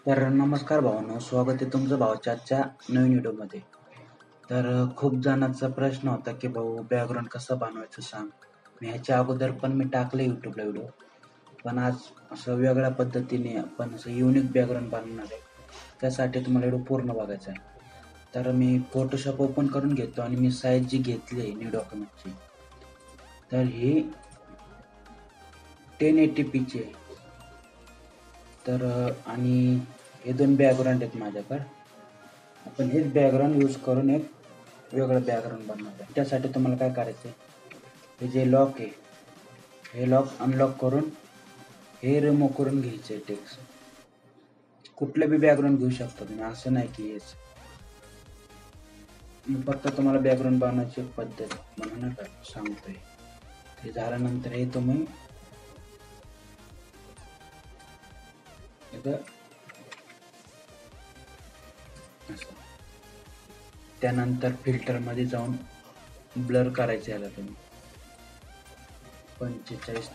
तर नमस्कार भावांनो, स्वागत आहे तुमचं भावाच्या आजच्या नवीन व्हिडिओमध्ये. खूप जणांचा प्रश्न होता की भाऊ बॅकग्राऊंड कसं बनवायचं सांग. मी ह्याच्या अगोदर पण मी टाकले यूट्यूबला व्हिडिओ, पण आज असं वेगळ्या पद्धतीने आपण असं युनिक बॅकग्राऊंड बनवणार आहे. त्यासाठी तुम्हाला व्हिडिओ पूर्ण बघायचा आहे. तर मी फोटोशॉप ओपन करून घेतो आणि मी साईज जी घेतली आहे न्यू डॉक्युमेंटची, तर ही 1080p आहे. आणि हे दोन बॅकग्राऊंड आहेत माझ्याकडे. आपण हेच बॅकग्राऊंड यूज करून एक वेगळं बॅकग्राऊंड बनवलं आहे. त्यासाठी तुम्हाला काय करायचं आहे, हे जे लॉक आहे हे लॉक अनलॉक करून हे रिमूव्ह करून घ्यायचं आहे. टेक्स्ट कुठलं बी बॅकग्राऊंड घेऊ शकता तुम्ही, असं नाही की हेच. मी फक्त तुम्हाला बॅकग्राऊंड बनवायची पद्धत म्हणून का सांगतोय. ते झाल्यानंतर हे तुम्ही इथं असं, त्यानंतर फिल्टरमध्ये जाऊन ब्लर करायचं याला तुम्ही 45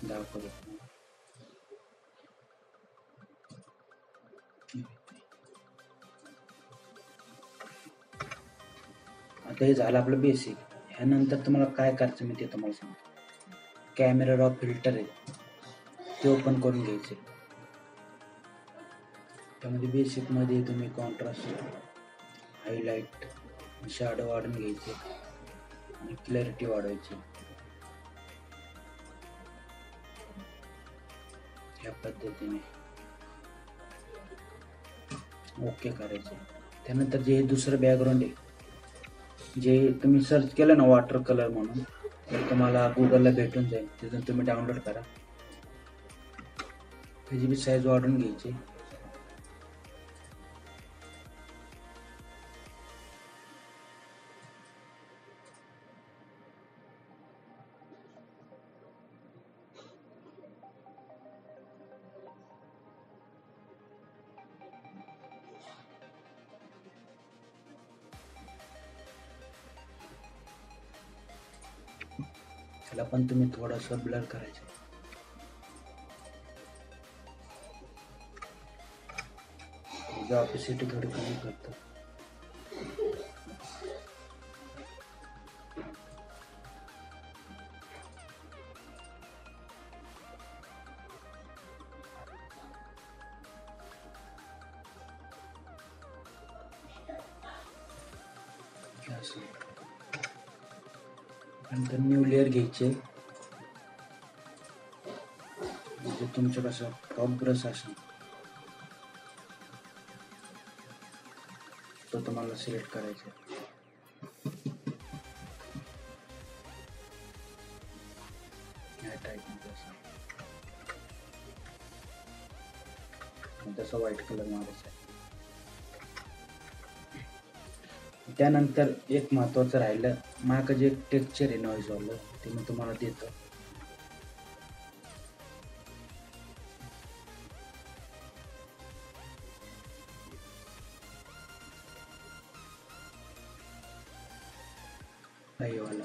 दाखवतो. आता हे झालं आपलं बेसिक. ह्यानंतर तुम्हाला काय करायचं मी ते तुम्हाला सांगतो. कॅमेरा रॉ फिल्टर आहे ते ओपन करून घ्यायचे. त्यामध्ये बेसिकमध्ये तुम्ही कॉन्ट्रास्ट, हायलाइट, शॅडो वाढवून घ्यायचे आणि क्लॅरिटी वाढवायची. ह्या पद्धतीने ओके करायचे. त्यानंतर जे दुसरं बॅकग्राऊंड आहे, जे तुम्ही सर्च केलं ना वॉटर कलर म्हणून, तर तुम्हाला गुगलला भेटून जाईल. तिथून तुम्ही डाउनलोड करा. त्याची बी साईज वाढवून घ्यायची. त्याला पण तुम्ही थोडंसं ब्लर करायचं. ऑपेसिटी थोडी कमी करतो. नंतर न्यू लेअर घ्यायचे. म्हणजे तुमचं कसं टॉप ब्रश असेल तो तुम्हाला सिलेक्ट करायचा. ह्या टाईपमध्ये असं तसं व्हाईट कलर मारायचा. त्यानंतर एक महत्त्वाचं राहिलं, मागं जे एक टेक्स्चर आहे नॉईज वालं, ते मी तुम्हाला देतो. वाला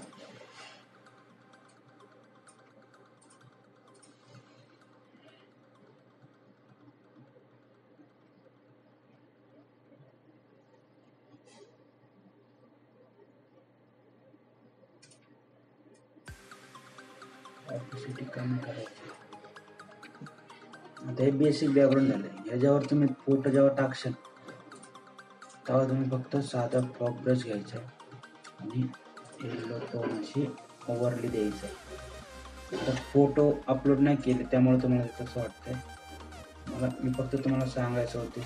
ऑपेसिटी कमी करायची. आता हे बेसिक बॅकग्राऊंड झालं. ह्याच्यावर तुम्ही फोटो जेव्हा टाकशाल तेव्हा तुम्ही फक्त साधा फ्रॉक ब्रश घ्यायचा आणि येलो टोन अशी ओव्हरली द्यायचं. आता फोटो अपलोड नाही केले त्यामुळे तुम्हाला कसं वाटतंय, मी फक्त तुम्हाला सांगायचं होतं.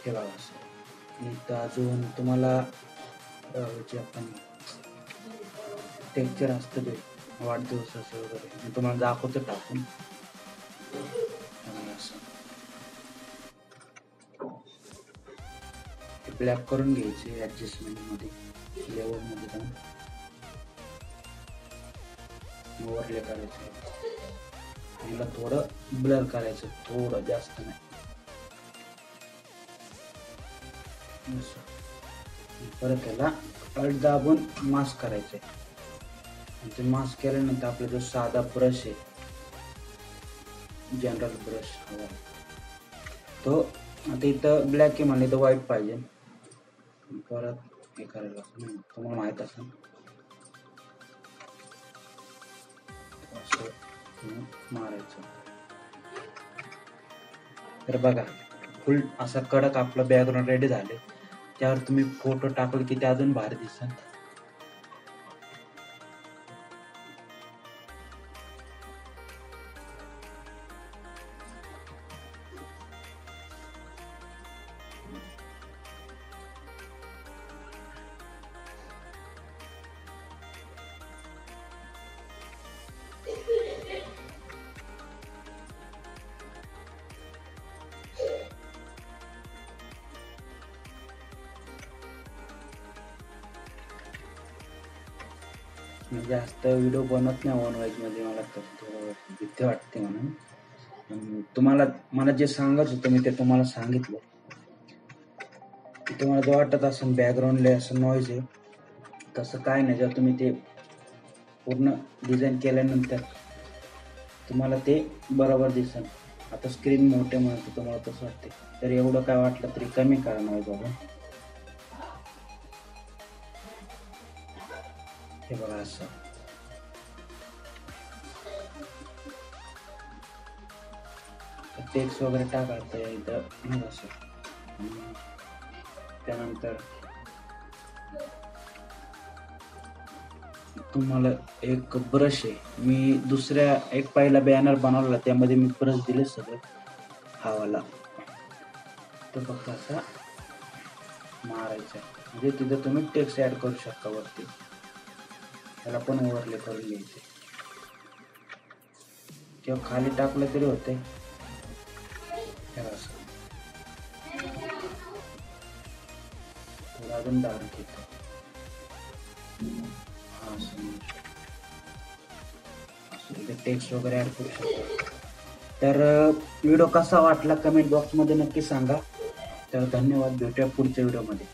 हे बघा असं. इथं अजून तुम्हाला जे आपण टेक्स्चर असतं ते वाढदिवसाचं वगैरे मी तुम्हाला दाखवतो टाकून. ब्लॅक करून घ्यायचे ॲडजस्टमेंटमध्ये, लेवलमध्ये जाऊन ओव्हरले करायचं. मला थोडं ब्लर करायचं, थोडं जास्त नाही. परत त्याला अल्ट दाबून मास्क करायचंय. आणि ते मास्क केल्यानंतर आपला जो साधा ब्रश आहे, जनरल ब्रश हवा तो, आता इथं ब्लॅक आहे म्हणले तर व्हाईट पाहिजे. परत हे करायला तुम्हाला माहित असेल असं मारायचं. तर बघा फुल असा कडक आपला बॅकग्राऊंड रेडी झाले. त्यावर तुम्ही फोटो टाकले की ते अजून भारी दिसेल. मी जास्त व्हिडिओ बनवत नाही ऑन व्हाईट मध्ये, मला थोडं भीती वाटते म्हणून. मला जे सांगत होतं मी ते तुम्हाला सांगितलं. तुम्हाला जो वाटत असेल बॅकग्राऊंडला असं नॉईज आहे, तसं काय नाही. जर तुम्ही ते पूर्ण डिझाईन केल्यानंतर तुम्हाला ते बरोबर दिसेल. आता स्क्रीन मोठे म्हणतो तुम्हाला तसं वाटते, तर एवढं काय वाटलं तरी कमी करा नॉईज बघा. हे बघा असं. टेक्स्ट वगैरे टाकायचं इथं असं. त्यानंतर तुम्हाला एक ब्रश आहे, मी दुसऱ्या एक पहिला बॅनर बनवला त्यामध्ये मी ब्रश दिले सगळे हावाला. तर फक्त असा मारायचा, म्हणजे तिथं तुम्ही टेक्स्ट ऍड करू शकता वरती. त्याला पण ओव्हरले करून घ्यायचे किंवा खाली टाकलं तरी होते. अजून डार्क येतो. टेक्स्ट वगैरे ऍड करू शकतो. तर व्हिडिओ कसा वाटला कमेंट बॉक्स मध्ये नक्की सांगा. तर धन्यवाद, भेटूया पुढच्या व्हिडिओ मध्ये.